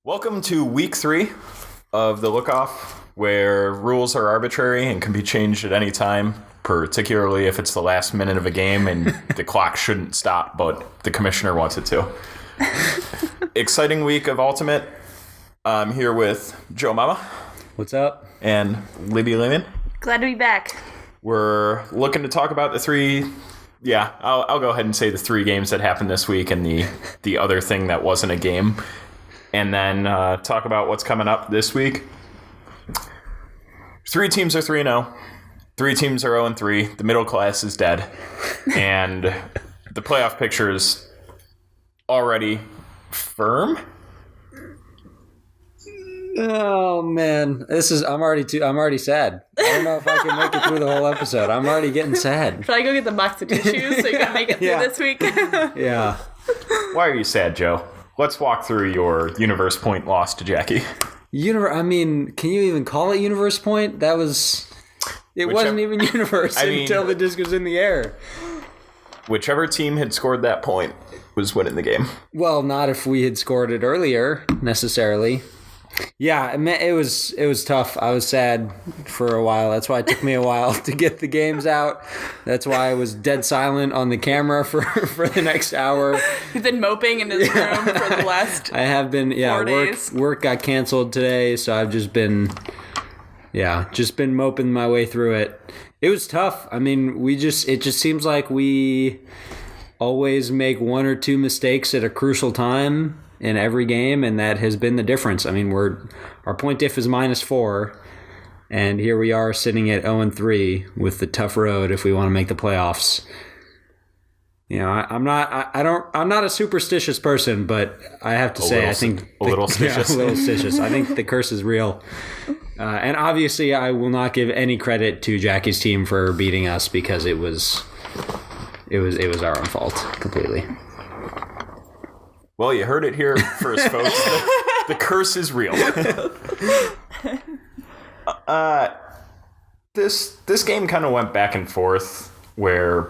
Welcome to week 3 of the Lookoff, where rules are arbitrary and can be changed at any time, particularly if it's the last minute of a game and the clock shouldn't stop, but the commissioner wants it to. Exciting week of Ultimate. I'm here with Joe Mama. What's up? And Libby Lehman. Glad to be back. We're looking to talk about the three... Yeah, I'll go ahead and say the 3 games that happened this week and the other thing that wasn't a game. And then talk about what's coming up this week. 3 teams are 3-0. 3 teams are 0-3. The middle class is dead. And the playoff picture is already firm. Oh man, I'm already sad. I don't know if I can make it through the whole episode. I'm already getting sad. Should I go get the box of tissues so you can make it through this week? Yeah. Why are you sad, Joe? Let's walk through your universe point loss to Jackie. I mean, can you even call it universe point? It wasn't even universe until the disc was in the air. Whichever team had scored that point was winning the game. Well, not if we had scored it earlier, necessarily. Yeah, it was tough. I was sad for a while. That's why it took me a while to get the games out. That's why I was dead silent on the camera for the next hour. He's been moping in his room for the last I have been, 4 days. Work got canceled today, so I've just been moping my way through it. It was tough. I mean, it just seems like we always make 1 or 2 mistakes at a crucial time in every game, and that has been the difference. I mean, our point diff is -4, and here we are sitting at 0-3 with the tough road if we want to make the playoffs. You know, I'm not a superstitious person, but I have to say, I think a little stitious. Yeah, a little stitious. I think the curse is real, and obviously, I will not give any credit to Jackie's team for beating us because it was our own fault completely. Well, you heard it here first, folks. The curse is real. This game kind of went back and forth where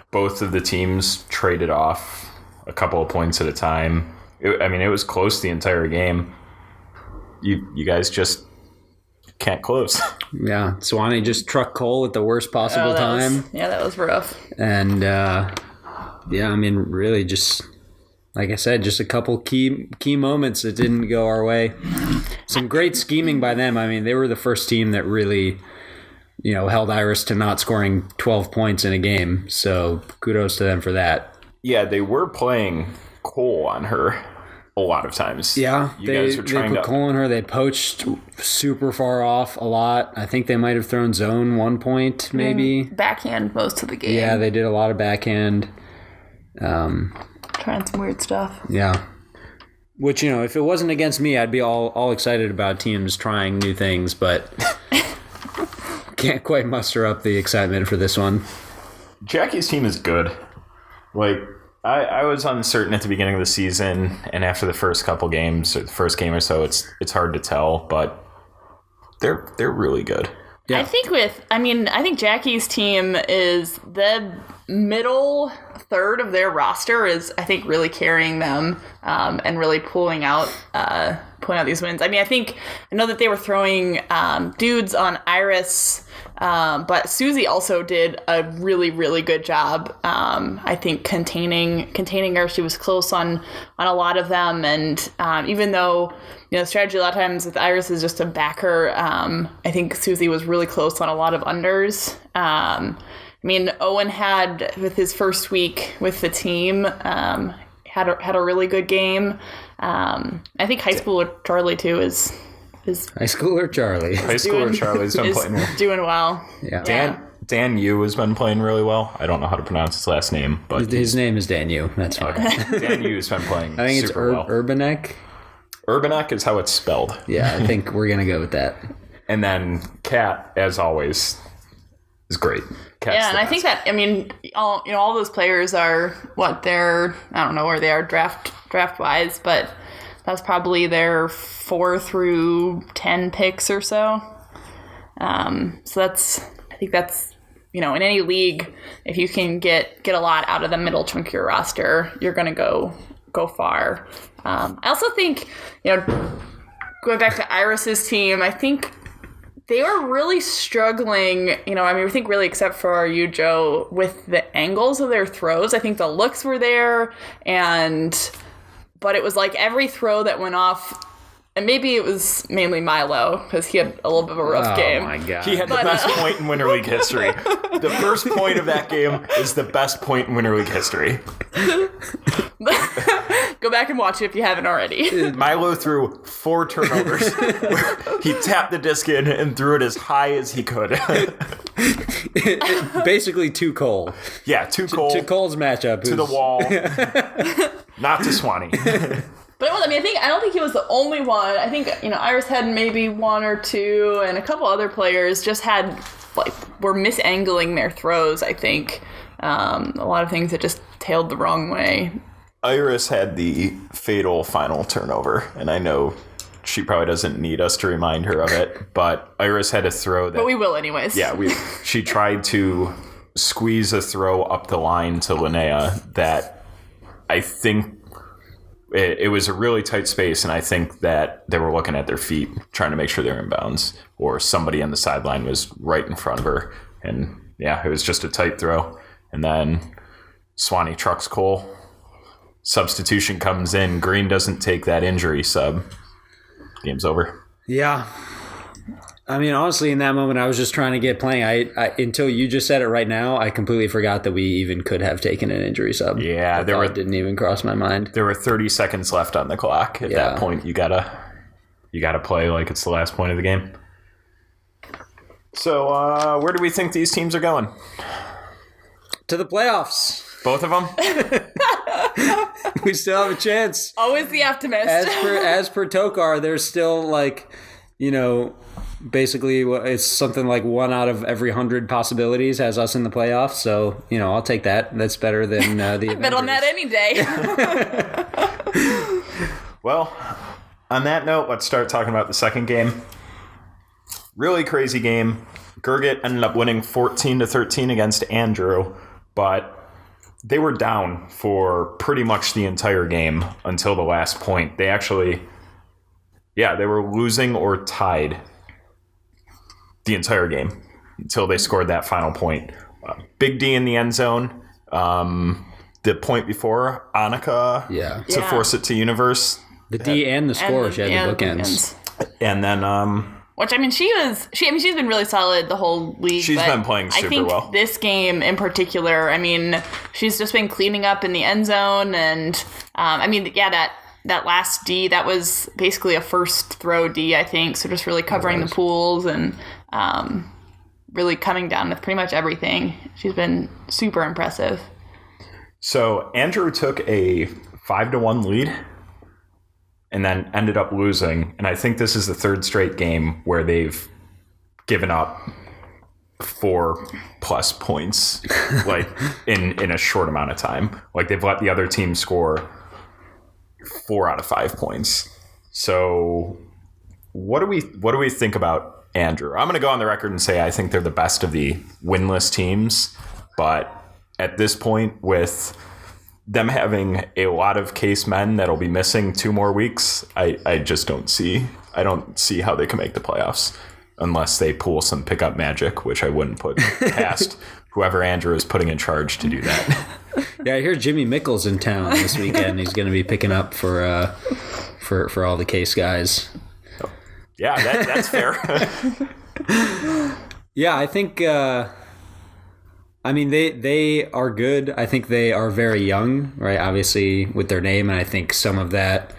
both of the teams traded off a couple of points at a time. It was close the entire game. You guys just can't close. Yeah, Swanee just trucked Cole at the worst possible time. That was rough. And, really just... Like I said, just a couple key moments that didn't go our way. Some great scheming by them. I mean, they were the first team that really, held Iris to not scoring 12 points in a game. So kudos to them for that. Yeah, they were playing Cole on her a lot of times. Yeah, guys were trying they put Cole on her. They poached super far off a lot. I think they might have thrown zone 1 point, maybe. Backhand most of the game. Yeah, they did a lot of backhand. Trying some weird stuff. Yeah. Which, if it wasn't against me, I'd be all excited about teams trying new things, but can't quite muster up the excitement for this one. Jackie's team is good. Like, I was uncertain at the beginning of the season, and after the first couple games, or the first game or so, it's hard to tell, but they're really good. Yeah. I think Jackie's team is the middle third of their roster is, I think, really carrying them and really pulling out these wins. I mean, I know that they were throwing dudes on Iris, but Susie also did a really, really good job. I think containing her. She was close on a lot of them, and even though strategy a lot of times with Iris is just to back her, I think Susie was really close on a lot of unders. Owen had, with his first week with the team, had a really good game. I think High Schooler Charlie too is High Schooler Charlie. High Schooler Charlie's been playing well. Doing well. Yeah. Dan Yu has been playing really well. I don't know how to pronounce his last name, but his name is Dan Yu. That's fine. Dan Yu has been playing. I think super well. Urbanek. Urbanek is how it's spelled. Yeah, I think we're gonna go with that. And then Kat, as always, is great. Kat's and I think that all those players are I don't know where they are draft wise, but that's probably their 4 through 10 picks or so. So I think that's in any league, if you can get a lot out of the middle chunk of your roster, you're gonna go go far. I also think, going back to Iris's team, I think they were really struggling, I think really except for you, Joe, with the angles of their throws. I think the looks were there, but it was like every throw that went off, and maybe it was mainly Milo, because he had a little bit of a rough game. Oh, my God. He had the best point in Winter League history. The first point of that game is the best point in Winter League history. Go back and watch it if you haven't already. Milo threw 4 turnovers. He tapped the disc in and threw it as high as he could. Basically too Cole. Yeah, too cold. To Cole's matchup. To the wall. Not to Swanee. But it was, I don't think he was the only one. I think, Iris had maybe 1 or 2, and a couple other players just were misangling their throws, I think. A lot of things that just tailed the wrong way. Iris had the fatal final turnover, and I know she probably doesn't need us to remind her of it, but Iris had a throw that... But we will anyways. Yeah, she tried to squeeze a throw up the line to Linnea that I think... It was a really tight space, and I think that they were looking at their feet, trying to make sure they're in bounds, or somebody on the sideline was right in front of her. And yeah, it was just a tight throw. And then Swanee trucks Cole. Substitution comes in. Green doesn't take that injury sub. Game's over. Yeah. Honestly, in that moment, I was just trying to get playing. I until you just said it right now, I completely forgot that we even could have taken an injury sub. Yeah, it didn't even cross my mind. There were 30 seconds left on the clock. At that point, you gotta play like it's the last point of the game. So, where do we think these teams are going? To the playoffs. Both of them? We still have a chance. Always the optimist. As per Tokar, there's still basically it's something like 1 out of every 100 possibilities has us in the playoffs. So, I'll take that. That's better than the Avengers. Bet on that any day. Well, on that note, let's start talking about the second game. Really crazy game. Gurgit ended up winning 14-13 against Andrew, but they were down for pretty much the entire game until the last point. They actually, they were losing or tied the entire game until they scored that final point. Big D in the end zone. The point before, Annika to force it to Universe. The D and the score, she had the bookends. And then... Which, she's been really solid the whole league. She's been playing super well. This game in particular, she's just been cleaning up in the end zone. And, that last D, that was basically a first throw D, I think. So just really covering the pools and really coming down with pretty much everything. She's been super impressive. So Andrew took a 5-1 lead and then ended up losing. And I think this is the 3rd straight game where they've given up 4+ points, in a short amount of time. They've let the other team score 4 out of 5 points. So what do we think about Andrew? I'm going to go on the record and say I think they're the best of the winless teams, but at this point, with them having a lot of case men that'll be missing 2 more weeks, I just don't see how they can make the playoffs unless they pull some pickup magic, which I wouldn't put past whoever Andrew is putting in charge to do that. Yeah, I hear Jimmy Mickle's in town this weekend. He's going to be picking up for all the case guys. Yeah, that's fair. Yeah, I think. They are good. I think they are very young, right? Obviously, with their name, and I think some of that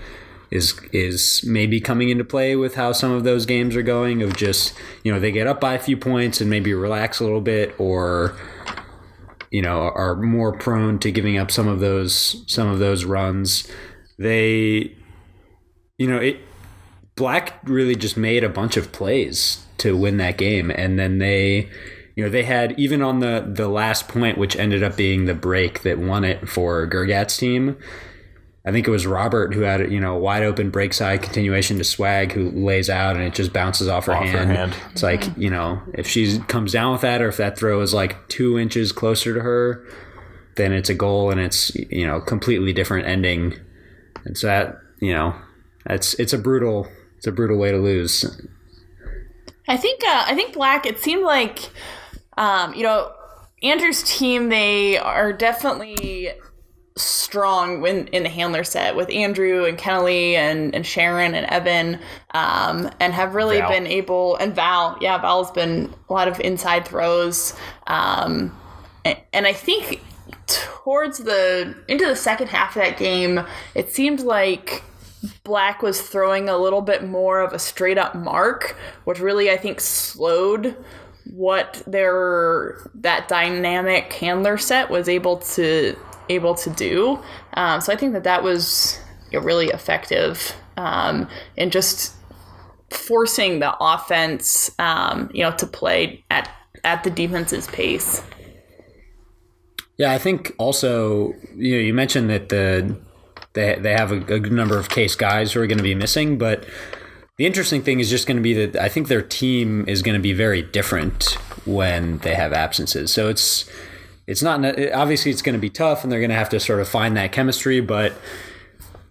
is maybe coming into play with how some of those games are going. Of just they get up by a few points and maybe relax a little bit, or are more prone to giving up some of those runs. Black really just made a bunch of plays to win that game, and then they had, even on the last point, which ended up being the break that won it for Gurgat's team, I think it was Robert who had a wide open break side continuation to Swag, who lays out and it just bounces off her hand. It's like, if she comes down with that, or if that throw is 2 inches closer to her, then it's a goal, and it's, completely different ending And so that, it's a brutal way to lose. I think Black, it seemed like, Andrew's team, they are definitely strong in the handler set with Andrew and Kennelly and Sharon and Evan, and have really Val. been able, and Val, Val's been a lot of inside throws. And I think into the second half of that game, it seemed like Black was throwing a little bit more of a straight up mark, which really, I think, slowed what that dynamic handler set was able to do. So I think that was really effective in just forcing the offense, to play at the defense's pace. Yeah, I think also, you mentioned that they have a good number of case guys who are going to be missing, but the interesting thing is just going to be that I think their team is going to be very different when they have absences. So it's not, obviously it's going to be tough and they're going to have to sort of find that chemistry, but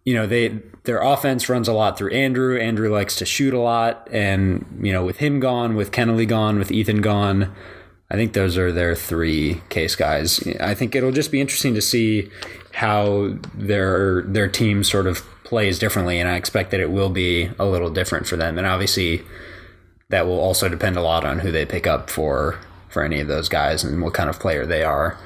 their offense runs a lot through Andrew. Andrew likes to shoot a lot, and with him gone, with Kennelly gone, with Ethan gone, I think those are their three case guys. I think it'll just be interesting to see how their team sort of plays differently, and I expect that it will be a little different for them. And obviously that will also depend a lot on who they pick up for any of those guys and what kind of player they are.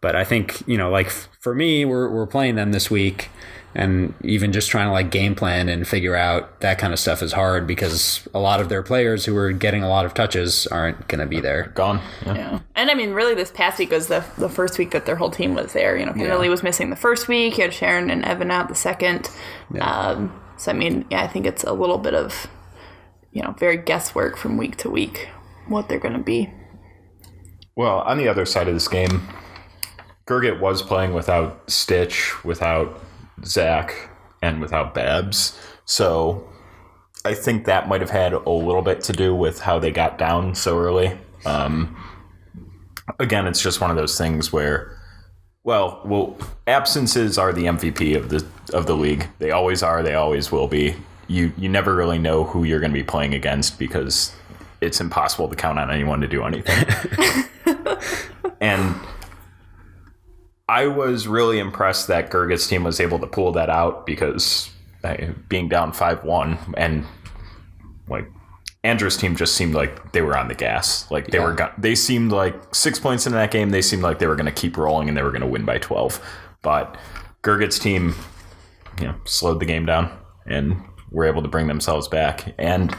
But I think, like for me, we're playing them this week, and even just trying to game plan and figure out that kind of stuff is hard because a lot of their players who are getting a lot of touches aren't going to be there. Gone. Yeah. And I mean, really, this past week was the first week that their whole team was there. Kennelly was missing the first week. You had Sharon and Evan out the second. Yeah. So, I mean, I think it's a little bit of, very guesswork from week to week what they're going to be. Well, on the other side of this game, Gurgit was playing without Stitch, without Zach, and without Babs. So I think that might have had a little bit to do with how they got down so early. Again, it's just one of those things where, absences are the MVP of the league. They always are. They always will be. You never really know who you're going to be playing against because it's impossible to count on anyone to do anything. And I was really impressed that Gurgit's team was able to pull that out because being down 5-1 and Andrew's team just seemed like they were on the gas. They seemed like 6 points into that game. They seemed like they were going to keep rolling and they were going to win by 12. But Gurgit's team, slowed the game down and were able to bring themselves back. And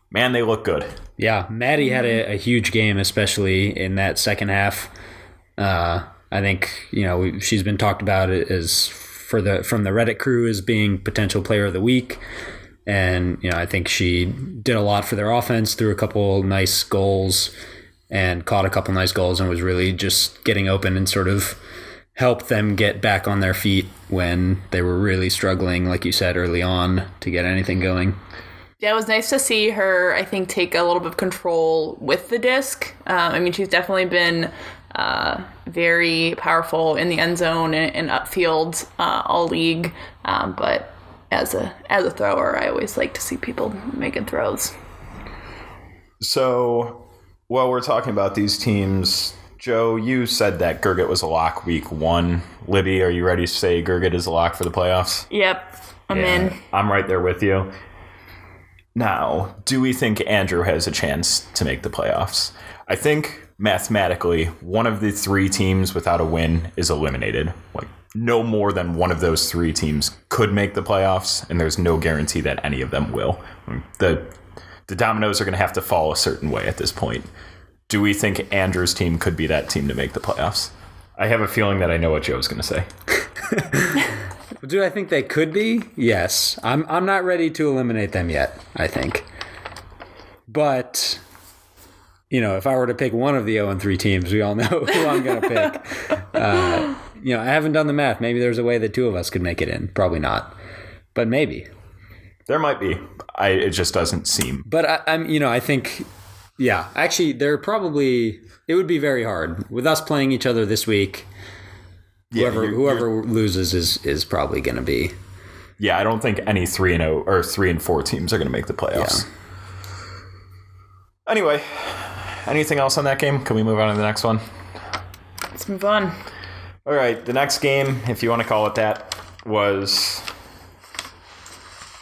man, they look good. Yeah, Maddie had a huge game, especially in that second half. I think she's been talked about as from the Reddit crew as being potential player of the week, and I think she did a lot for their offense, threw a couple nice goals and caught a couple nice goals, and was really just getting open and sort of helped them get back on their feet when they were really struggling, like you said early on, to get anything going. Yeah, it was nice to see her, I think, take a little bit of control with the disc. I mean, she's definitely been very powerful in the end zone and upfield all league. But as a thrower, I always like to see people making throws. So while we're talking about these teams, Joe, you said that Gurgit was a lock week 1. Libby, are you ready to say Gurgit is a lock for the playoffs? Yep, I'm in. I'm right there with you. Now, do we think Andrew has a chance to make the playoffs? I think mathematically, one of the 3 teams without a win is eliminated. No more than one of those 3 teams could make the playoffs, and there's no guarantee that any of them will. The dominoes are going to have to fall a certain way at this point. Do we think Andrew's team could be that team to make the playoffs? I have a feeling that I know what Joe's going to say. Do I think they could be? Yes. I'm not ready to eliminate them yet, I think. But, if I were to pick one of the 0-3 teams, we all know who I'm going to pick. I haven't done the math. Maybe there's a way that 2 of us could make it in. Probably not. But maybe. There might be. It just doesn't seem. But I think, actually, it would be very hard. With us playing each other this week, Whoever loses is probably going to be. Yeah, I don't think any 3-0 or 3-4 teams are going to make the playoffs. Yeah. Anyway, anything else on that game? Can we move on to the next one? Let's move on. All right, the next game, if you want to call it that, was...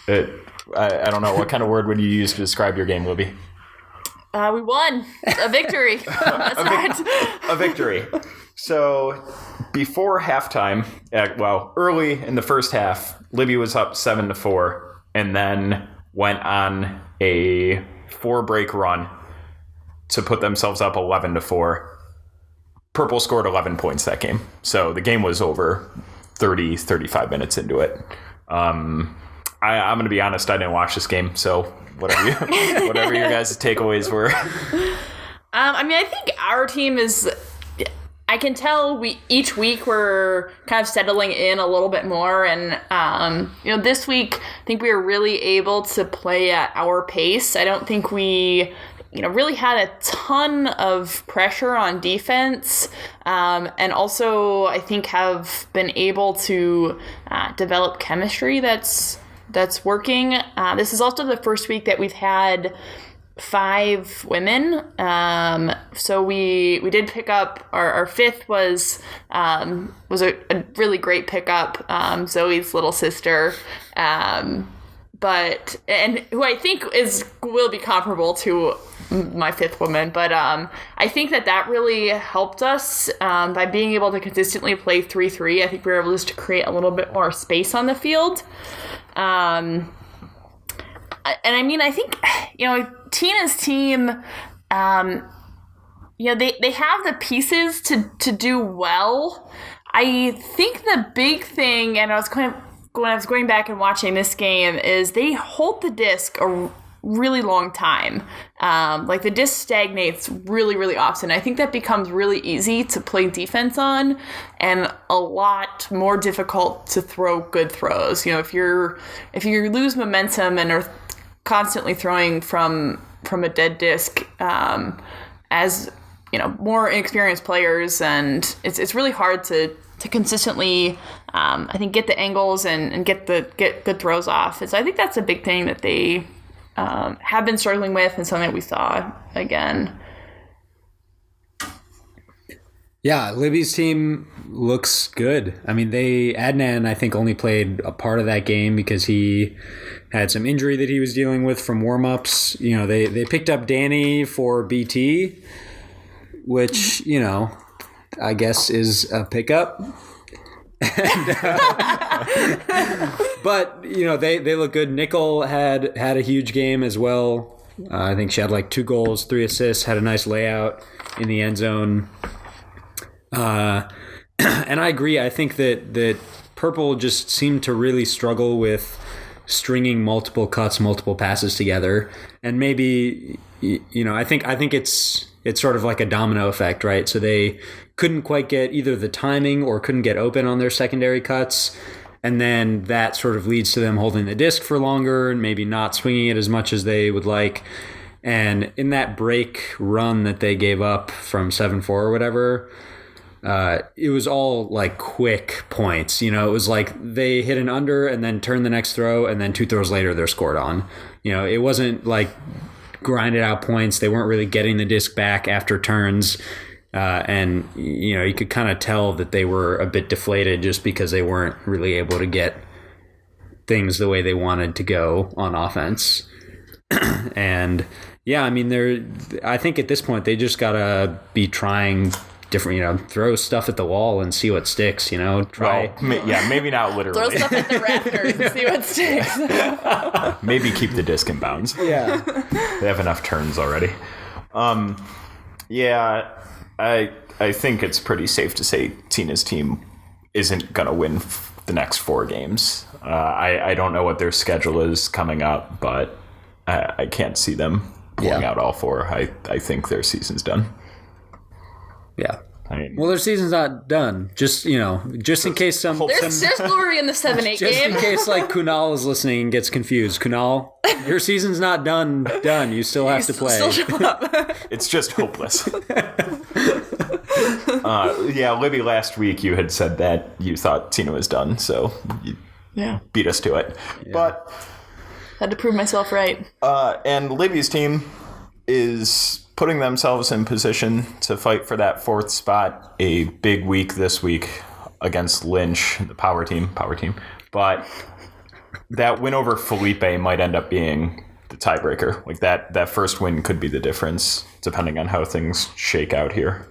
I don't know. What kind of word would you use to describe your game, Libby? We won. A victory. That's right. A victory. So before halftime, early in the first half, Libby was up 7-4 and then went on a 4-break run to put themselves up 11-4. Purple scored 11 points that game. So the game was over 35 minutes into it. I'm going to be honest, I didn't watch this game, so whatever your guys' takeaways were. I think our team is... I can tell each week we're kind of settling in a little bit more, and this week I think we were really able to play at our pace. I don't think we really had a ton of pressure on defense, and also I think have been able to develop chemistry that's working. This is also the first week that we've had 5 women. So we did pick up our 5th was a really great pickup. Zoe's little sister. But who I think will be comparable to my 5th woman. But I think that really helped us by being able to consistently play 3-3. I think we were able just to create a little bit more space on the field. I think, Tina's team, they have the pieces to do well. I think the big thing, and when I was going back and watching this game, is they hold the disc a really long time. The disc stagnates really, really often. I think that becomes really easy to play defense on and a lot more difficult to throw good throws. If you lose momentum and are constantly throwing from a dead disc, as more inexperienced players, and it's really hard to consistently I think get the angles and get good throws off. And so I think that's a big thing that they have been struggling with, and something that we saw again. Yeah, Libby's team looks good. I mean, Adnan, I think, only played a part of that game because he had some injury that he was dealing with from warm-ups. They picked up Danny for BT, which, I guess is a pickup. But, they look good. Nickel had a huge game as well. I think she had 2 goals, 3 assists, had a nice layout in the end zone. And I agree. I think that Purple just seemed to really struggle with stringing multiple cuts, multiple passes together. And maybe, I think it's sort of like a domino effect, right? So they couldn't quite get either the timing or couldn't get open on their secondary cuts. And then that sort of leads to them holding the disc for longer and maybe not swinging it as much as they would like. And in that break run that they gave up from 7-4 or whatever, it was all quick points. It was they hit an under and then turn the next throw, and then 2 throws later they're scored on. It wasn't grinded out points. They weren't really getting the disc back after turns. And you could kind of tell that they were a bit deflated just because they weren't really able to get things the way they wanted to go on offense. And yeah, I mean, I think at this point they just gotta be trying different, throw stuff at the wall and see what sticks, try. Well, maybe not literally. Throw stuff at the rafters and see what sticks. Maybe keep the disc in bounds. Yeah. They have enough turns already. I think it's pretty safe to say Tina's team isn't going to win the next 4 games. I don't know what their schedule is coming up, but I can't see them pulling out all 4. I think their season's done. Yeah. Well, their season's not done. Just in case there's glory in the 7-8 game. Just in case Kunal is listening and gets confused. Kunal, your season's not done. You still have to play. Still show up. It's just hopeless. Yeah, Libby, last week you had said that you thought Tina was done, so you beat us to it. Yeah. But had to prove myself right. And Libby's team is putting themselves in position to fight for that fourth spot. A big week this week against Lynch, the power team. But that win over Felipe might end up being the tiebreaker. Like that first win could be the difference, depending on how things shake out here.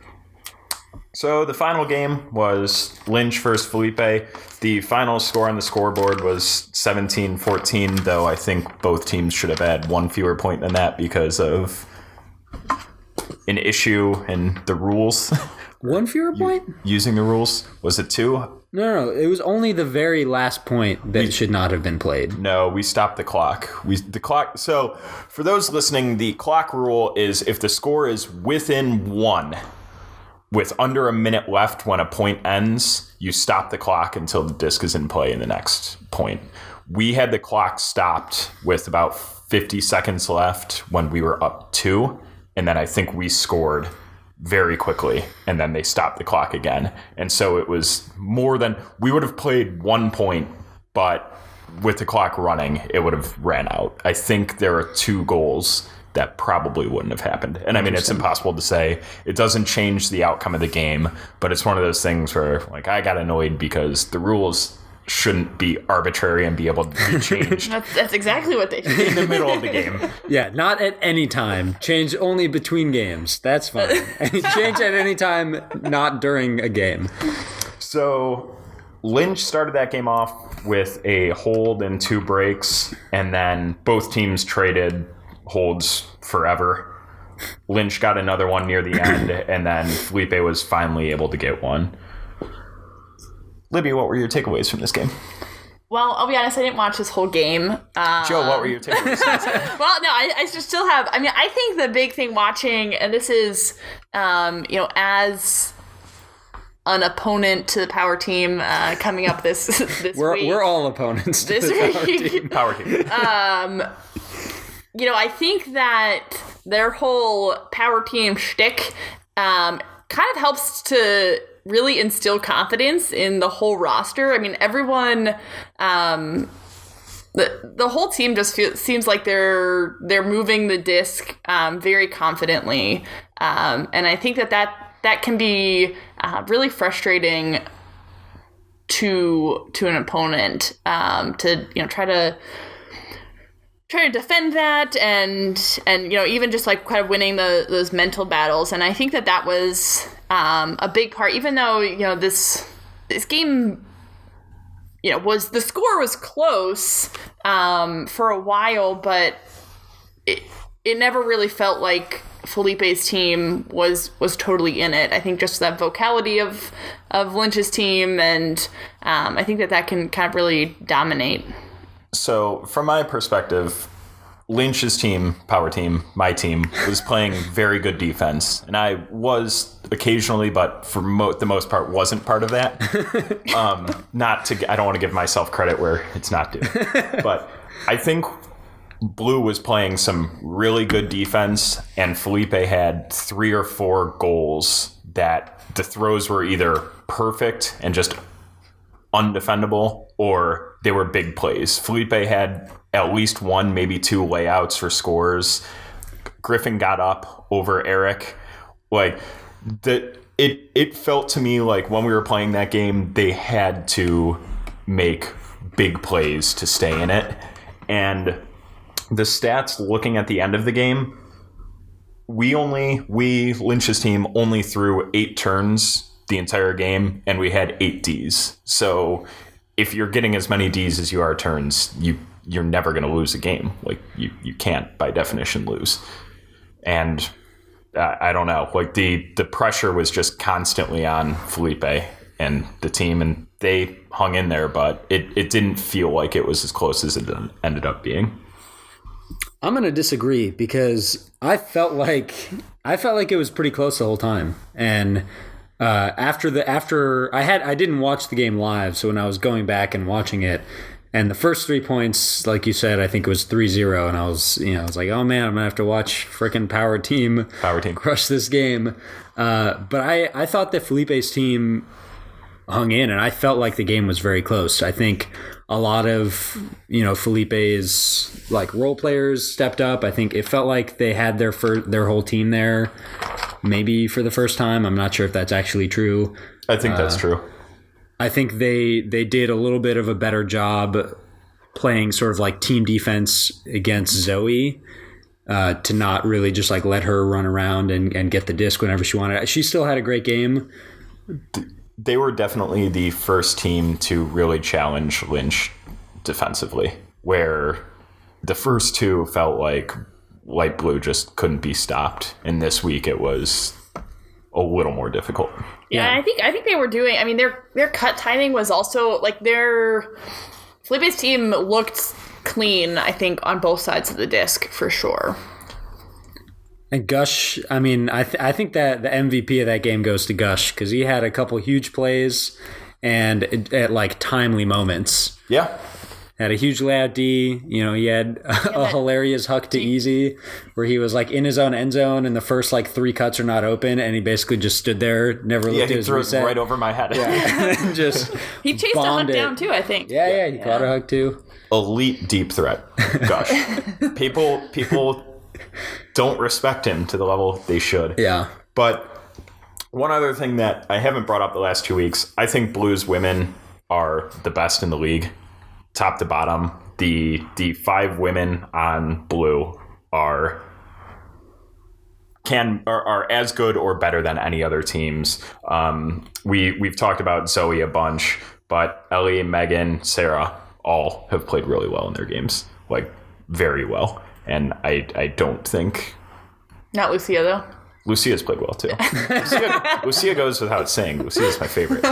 So the final game was Lynch versus Felipe. The final score on the scoreboard was 17-14, though I think both teams should have had one fewer point than that because of an issue in the rules. One fewer point? Using the rules. Was it 2? No. It was only the very last point that should not have been played. No, we stopped the clock. So for those listening, the clock rule is if the score is within 1 with under a minute left when a point ends, you stop the clock until the disc is in play in the next point. We had the clock stopped with about 50 seconds left when we were up 2, and then I think we scored very quickly, and then they stopped the clock again. And so it was more than... We would have played 1 point, but with the clock running, it would have ran out. I think there are 2 goals that probably wouldn't have happened. And I mean, it's impossible to say. It doesn't change the outcome of the game, but it's one of those things where, like, I got annoyed because the rules shouldn't be arbitrary and be able to be changed. That's exactly what they should. In the middle of the game. Yeah, not at any time. Change only between games. That's fine. Change at any time, not during a game. So Lynch started that game off with a hold and 2 breaks, and then both teams traded holds forever. Lynch got another one near the end, and then Felipe was finally able to get one. Libby, what were your takeaways from this game? Well, I'll be honest, I didn't watch this whole game. Joe, what were your takeaways from this game? Well, no, I still have... I mean, I think the big thing watching, and this is, as an opponent to the power team coming up this week. We're all opponents to the power team. I think that their whole power team shtick kind of helps to really instill confidence in the whole roster. I mean, everyone, the whole team just seems like they're moving the disc very confidently, and I think that can be really frustrating to an opponent to try to defend that and even just like kind of winning those mental battles. And I think that was a big part, even though this game was, the score was close for a while, but it never really felt like Felipe's team was totally in it. I think just that vocality of Lynch's team, and I think that can kind of really dominate. So, from my perspective, Lynch's team, power team, my team, was playing very good defense. And I was occasionally, but for the most part, wasn't part of that. I don't want to give myself credit where it's not due. But I think Blue was playing some really good defense, and Felipe had 3 or 4 goals that the throws were either perfect and just undefendable, or they were big plays. Felipe had at least 1, maybe 2 layouts for scores. Griffin got up over Eric. Like, it felt to me like when we were playing that game, they had to make big plays to stay in it. And the stats looking at the end of the game, Lynch's team only threw 8 turns the entire game, and we had 8 Ds. So if you're getting as many Ds as you are turns, you're never going to lose a game. Like, you can't, by definition, lose. And I don't know. Like, the pressure was just constantly on Felipe and the team, and they hung in there, but it didn't feel like it was as close as it ended up being. I'm going to disagree, because I felt like it was pretty close the whole time. And I didn't watch the game live, so when I was going back and watching it, And the first 3 points, like you said, I think it was 3-0, and I was like, oh man, I'm gonna have to watch frickin' Power Team crush this game. But I thought that Felipe's team hung in, and I felt like the game was very close. I think a lot of Felipe's like role players stepped up. I think it felt like they had their whole team there, maybe for the first time. I'm not sure if that's actually true. I think that's true. I think they did a little bit of a better job playing sort of like team defense against Zoe, to not really just like let her run around and get the disc whenever she wanted. She still had a great game. They were definitely the first team to really challenge Lynch defensively, where the first two felt like Light Blue just couldn't be stopped. And this week it was a little more difficult. Yeah, I think they were doing. I mean, their cut timing was also like Felipe's team looked clean. I think on both sides of the disc for sure. And Gush, I mean, I think that the MVP of that game goes to Gush because he had a couple huge plays and at like timely moments. Yeah. Had a huge layout D. He had a hilarious huck to Easy where he was like in his own end zone and the first like 3 cuts are not open and he basically just stood there, never looked at his reset. Right over my head. Yeah. And just he chased a huck down too, I think. Yeah, he caught a huck too. Elite deep threat. Gosh. People don't respect him to the level they should. Yeah. But one other thing that I haven't brought up the last 2 weeks, I think Blues women are the best in the league. Top to bottom, the 5 women on Blue are as good or better than any other teams. We've talked about Zoe a bunch, but Ellie, Megan, Sarah all have played really well in their games, like very well. And I don't think not Lucia though. Lucia's played well too. Lucia goes without saying. Lucia's my favorite.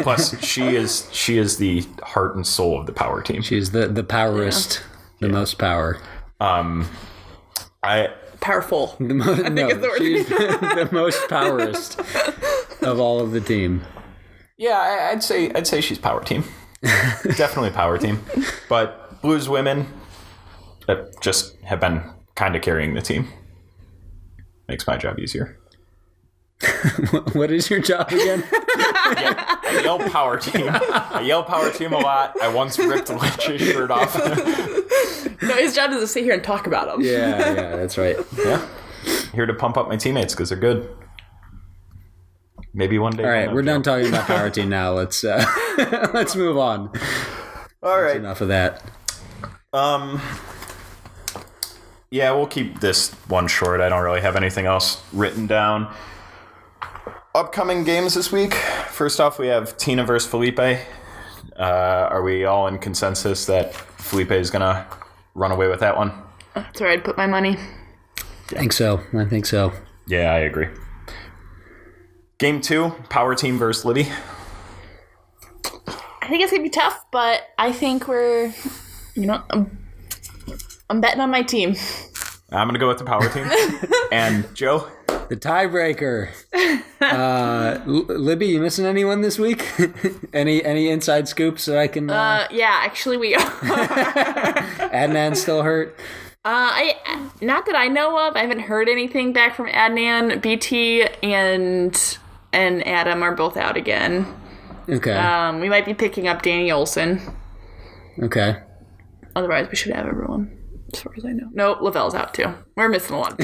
Plus, she is the heart and soul of the power team. She's the powerest, the most power. Powerful. She's the most powerest of all of the team. Yeah, I'd say she's power team. Definitely power team. But Blues women just have been kind of carrying the team. Makes my job easier. What is your job again? I yell power team. I yell power team a lot. I once ripped Lynch's shirt off. No, his job is to sit here and talk about them. Yeah, that's right. Yeah. Here to pump up my teammates because they're good. Maybe one day. All right, we're done talking about power team now. Let's move on. All right. That's enough of that. Yeah, we'll keep this one short. I don't really have anything else written down. Upcoming games this week. First off, we have Tina versus Felipe. Are we all in consensus that Felipe is going to run away with that one? That's where I'd put my money. I think so. Yeah, I agree. Game 2, Power Team versus Libby. I think it's going to be tough, but I think we're, I'm betting on my team. I'm going to go with the Power Team. And Joe? The tiebreaker. Libby, you missing anyone this week? Any inside scoops that I can... Yeah, actually we are. Adnan's still hurt? Not that I know of. I haven't heard anything back from Adnan. BT and Adam are both out again. Okay. We might be picking up Danny Olson. Okay. Otherwise, we should have everyone. As far as I know. No, Lavelle's out too. We're missing one.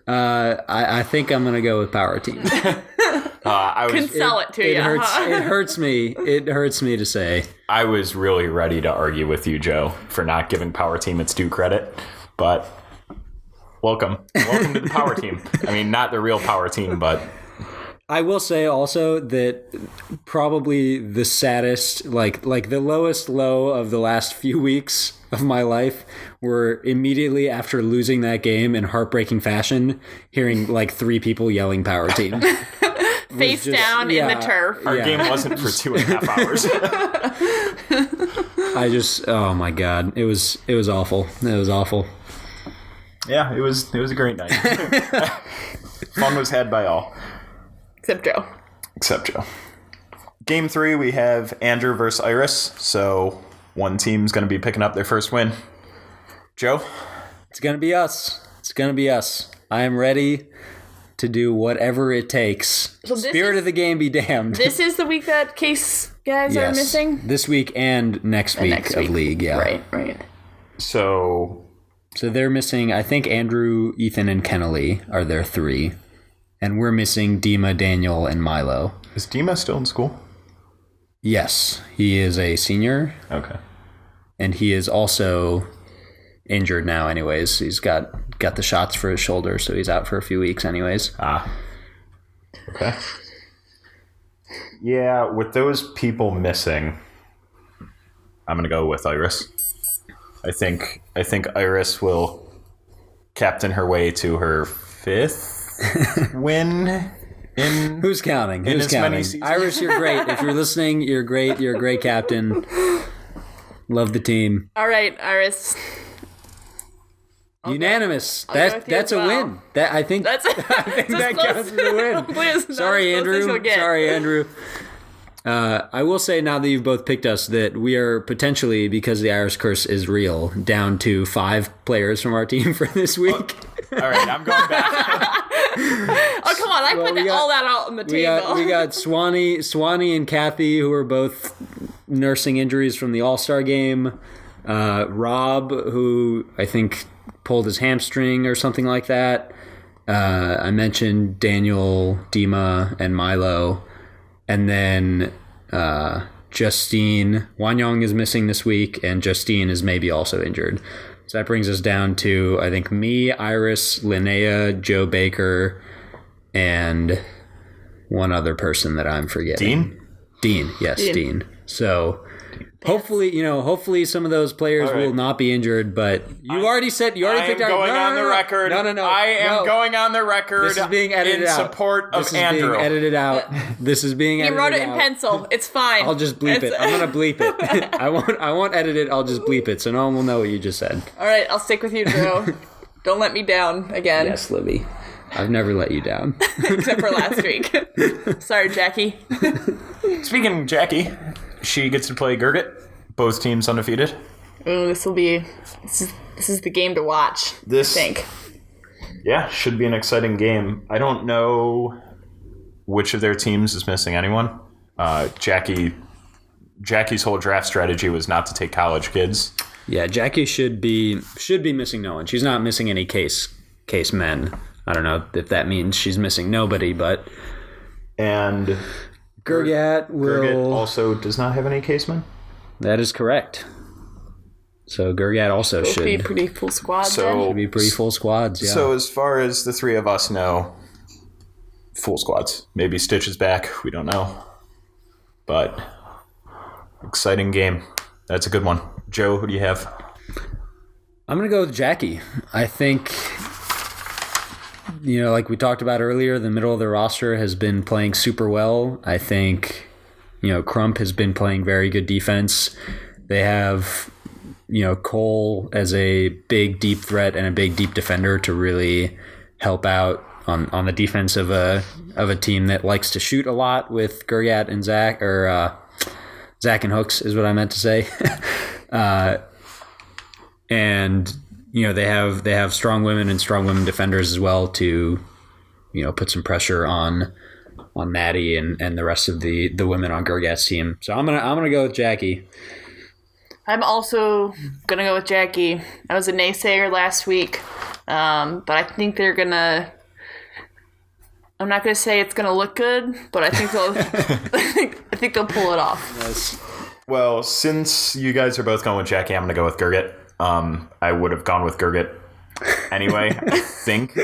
I think I'm gonna go with Power Team. Can sell it to you. It hurts me. It hurts me to say. I was really ready to argue with you, Joe, for not giving Power Team its due credit, but welcome to the Power Team. I mean, not the real Power Team, but. I will say also that probably the saddest, like the lowest low of the last few weeks of my life were immediately after losing that game in heartbreaking fashion, hearing like 3 people yelling Power Team. Face down in the turf. Our game wasn't for 2.5 hours. Oh my God. It was awful. It was awful. Yeah, it was a great night. Fun was had by all. Except Joe. Game 3, we have Andrew versus Iris. So one team's going to be picking up their first win. Joe? It's going to be us. It's going to be us. I am ready to do whatever it takes. So Spirit of the game be damned. This is the week that Case guys are missing? This week and next week of League, yeah. Right. So they're missing, I think Andrew, Ethan, and Kennelly are their 3. And we're missing Dima, Daniel, and Milo. is Dima still in school? Yes, he is a senior. Okay. And he is also injured now anyways. He's got the shots for his shoulder, so he's out for a few weeks anyways. Okay. Yeah, with those people missing, I'm going to go with Iris. I think Iris will captain her way to her 5th win in Who's counting? in Who's as many counting? seasons. Iris, you're great. If you're listening, you're great. You're a great captain. Love the team. All right, Iris. Unanimous. I'll go with you That's as a well. win. I think That's that counts as a win. Sorry, Andrew. I will say now that you've both picked us that we are potentially, because the Irish curse is real, down to 5 players from our team for this week. All right, I'm going back. Oh, come on. I put all that out on the table. We got Swanee and Kathy, who are both nursing injuries from the All-Star game. Rob, who I think pulled his hamstring or something like that. I mentioned Daniel, Dima, and Milo. And then Justine. Wanyong is missing this week, and Justine is maybe also injured. So that brings us down to, I think, me, Iris, Linnea, Joe Baker, and one other person that I'm forgetting. Dean, yes, Dean. So hopefully some of those players will not be injured, but you already picked our... I am going on the record. No. I am going on the record. This is being edited in out. support of This Andrew. is being edited out. This is being edited out. He wrote it in pencil. It's fine. I'll just bleep it. I'm going to bleep it. I won't edit it. I'll just bleep it, so no one will know what you just said. All right, I'll stick with you, Joe. Don't let me down again. Yes, Libby. I've never let you down. Except for last week. Sorry, Jackie. Speaking of Jackie, she gets to play Gurgit. Both teams undefeated. Ooh, this is the game to watch, I think. Yeah, should be an exciting game. I don't know which of their teams is missing anyone. Jackie's whole draft strategy was not to take college kids. Yeah, Jackie should be missing no one. She's not missing any case men. I don't know if that means she's missing nobody, but... And Gurgat also does not have any casemen? That is correct. So Gurgat also should be pretty full squad. Should be pretty full squads. Yeah. So as far as the 3 of us know, full squads. Maybe Stitch is back. We don't know. But exciting game. That's a good one. Joe, who do you have? I'm gonna go with Jackie. I think, like we talked about earlier, the middle of the roster has been playing super well. I think. Crump has been playing very good defense. They have, Cole as a big, deep threat and a big, deep defender to really help out on the defense of a team that likes to shoot a lot with Gurgat and Zach, or Zach and Hooks is what I meant to say. And they have strong women and strong women defenders as well to, put some pressure on Maddie and the rest of the women on Gurgat's team. So I'm gonna go with Jackie. I'm also gonna go with Jackie. I was a naysayer last week, but I think they're gonna. I'm not gonna say it's gonna look good, but I think they'll. I think they'll pull it off. Yes. Well, since you guys are both going with Jackie, I'm gonna go with Gurgit. I would have gone with Gurgit anyway. I think.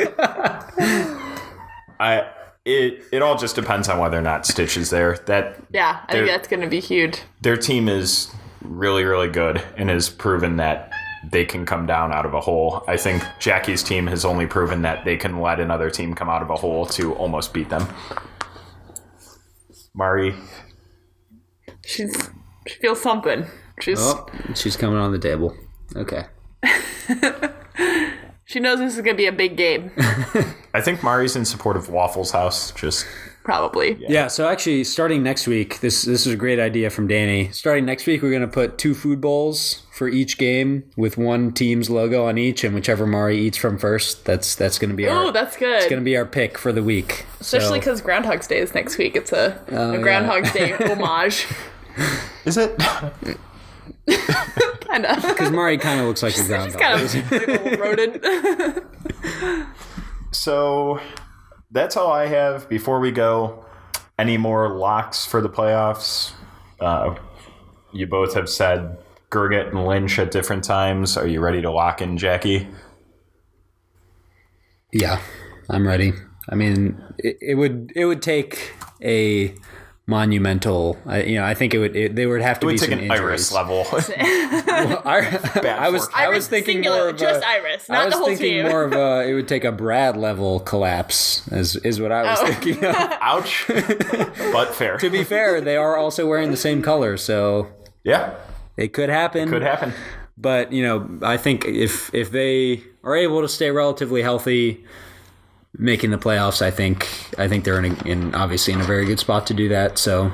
It all just depends on whether or not Stitch is there. I think that's going to be huge. Their team is really, really good and has proven that they can come down out of a hole. I think Jackie's team has only proven that they can let another team come out of a hole to almost beat them. Mari. She feels something. She's coming on the table. Okay. She knows this is going to be a big game. I think Mari's in support of Waffle's house. Just probably. Yeah, so actually, starting next week, this is a great idea from Danny. Starting next week, we're going to put 2 food bowls for each game with one team's logo on each, and whichever Mari eats from first, that's going to be our. Oh, that's good. It's going to be our pick for the week. Especially because Groundhog's Day is next week. It's a Groundhog's Day homage. Is it? Kind of. Because Mari kind of looks like a groundhog. She's kind of like a rodent. So that's all I have. Before we go, any more locks for the playoffs? You both have said Gerget and Lynch at different times. Are you ready to lock in Jackie? Yeah, I'm ready. I mean, it would take a monumental. I think they would have to be some injuries. Iris level. Well, I was thinking singular, more of just Iris, not the whole team. More of it would take a Brad level collapse, is what I was thinking of. Ouch. But fair. To be fair, they are also wearing the same color, so Yeah. it could happen. Could happen. But I think if they are able to stay relatively healthy, making the playoffs, I think they're obviously in a very good spot to do that. So,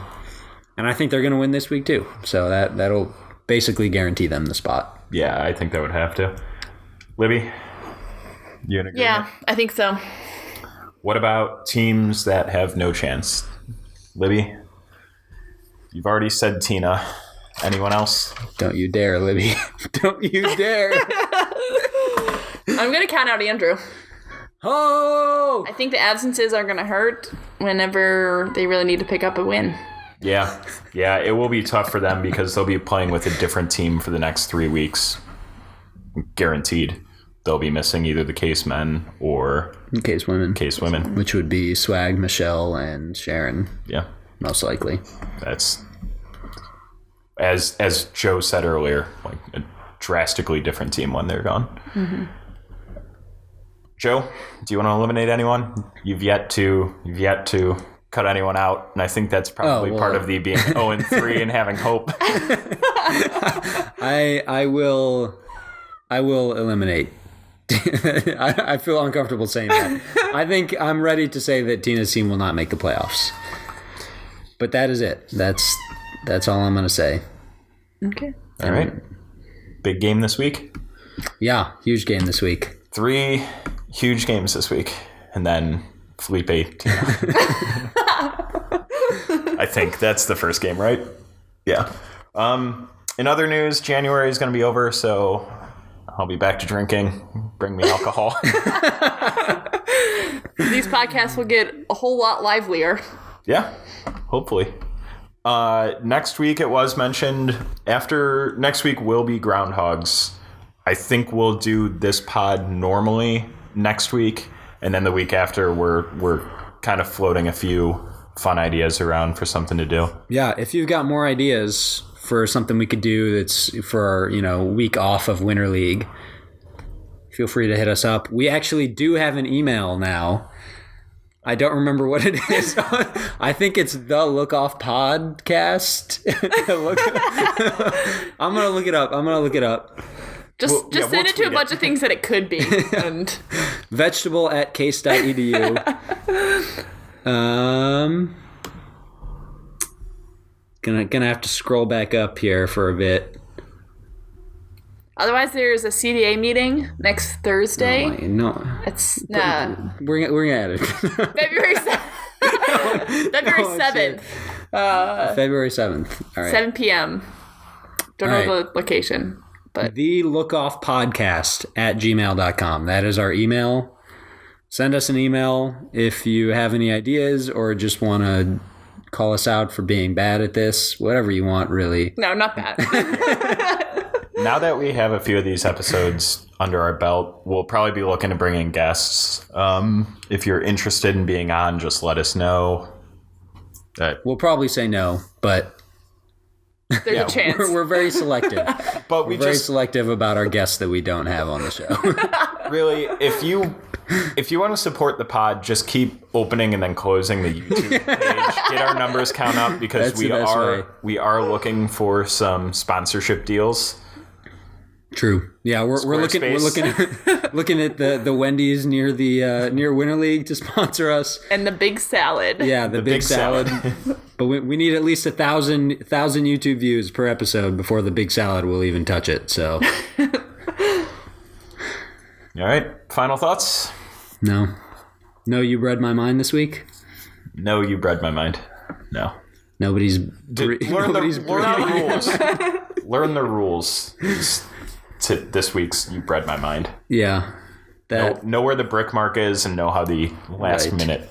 and I think they're going to win this week too. So that'll basically guarantee them the spot. Yeah, I think that would have to. Libby, you in agreement? Yeah, I think so. What about teams that have no chance? Libby, you've already said Tina. Anyone else? Don't you dare, Libby. Don't you dare. I'm going to count out Andrew. Oh! I think the absences are going to hurt whenever they really need to pick up a win. Yeah, it will be tough for them because they'll be playing with a different team for the next 3 weeks. Guaranteed. They'll be missing either the Case men or Case women. Which would be Swag, Michelle, and Sharon. Yeah. Most likely. That's, as Joe said earlier, like a drastically different team when they're gone. Mm-hmm. Joe, do you want to eliminate anyone? You've yet to cut anyone out, and I think that's probably part of the being 0-3 and having hope. I will eliminate. I feel uncomfortable saying that. I think I'm ready to say that Tina's team will not make the playoffs. But that is it. That's all I'm going to say. Okay. All right. Big game this week? Yeah, huge game this week. 3 huge games this week. And then Felipe, Tina. I think that's the first game, right? Yeah. In other news, January is going to be over, so I'll be back to drinking. Bring me alcohol. These podcasts will get a whole lot livelier. Yeah, hopefully. Next week, it was mentioned, after next week will be Groundhogs. I think we'll do this pod normally next week, and then the week after, we're kind of floating a few fun ideas around for something to do. Yeah, if you've got more ideas for something we could do that's for our, week off of Winter League, feel free to hit us up. We actually do have an email now. I don't remember what it is. I think it's the Lookoff podcast. I'm going to look it up. Just send it to a bunch of things that it could be. And vegetable@case.edu. Gonna have to scroll back up here for a bit. Otherwise, there's a CDA meeting next Thursday. No. It's we're gonna add it. February 7th. February 7th. February 7th. All right. 7 p.m. Don't know the location. But the Lookoff podcast @gmail.com. That is our email. Send us an email if you have any ideas or just want to call us out for being bad at this. Whatever you want, really. No, not bad. Now that we have a few of these episodes under our belt, we'll probably be looking to bring in guests. If you're interested in being on, just let us know. We'll probably say no, but there's a chance. We're very selective. But we're very selective about our guests that we don't have on the show. Really, if you want to support the pod, just keep opening and then closing the YouTube page. Get our numbers count up because we are looking for some sponsorship deals. True. Yeah, we're looking looking at the Wendy's near the near Winter League to sponsor us. And the big salad. Yeah, the big salad. But we need at least 1,000 YouTube views per episode before the big salad will even touch it. So, All right, final thoughts? no, you read my mind this week. No, you bred my mind. No. Nobody's Learn the rules. Learn the rules to this week's You Bred My Mind. Yeah. Know where the brick mark is and know how the last minute.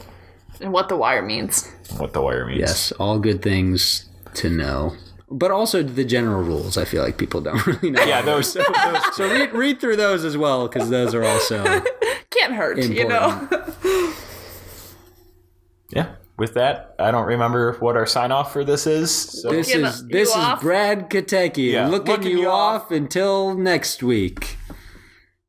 And what the wire means. What the wire means. Yes, all good things to know. But also the general rules, I feel like people don't really know. Yeah, those. So read through those as well, because those are also Can't hurt, important. Yeah. With that, I don't remember what our sign off for this is. So. This is Brad Katecki looking you off until next week.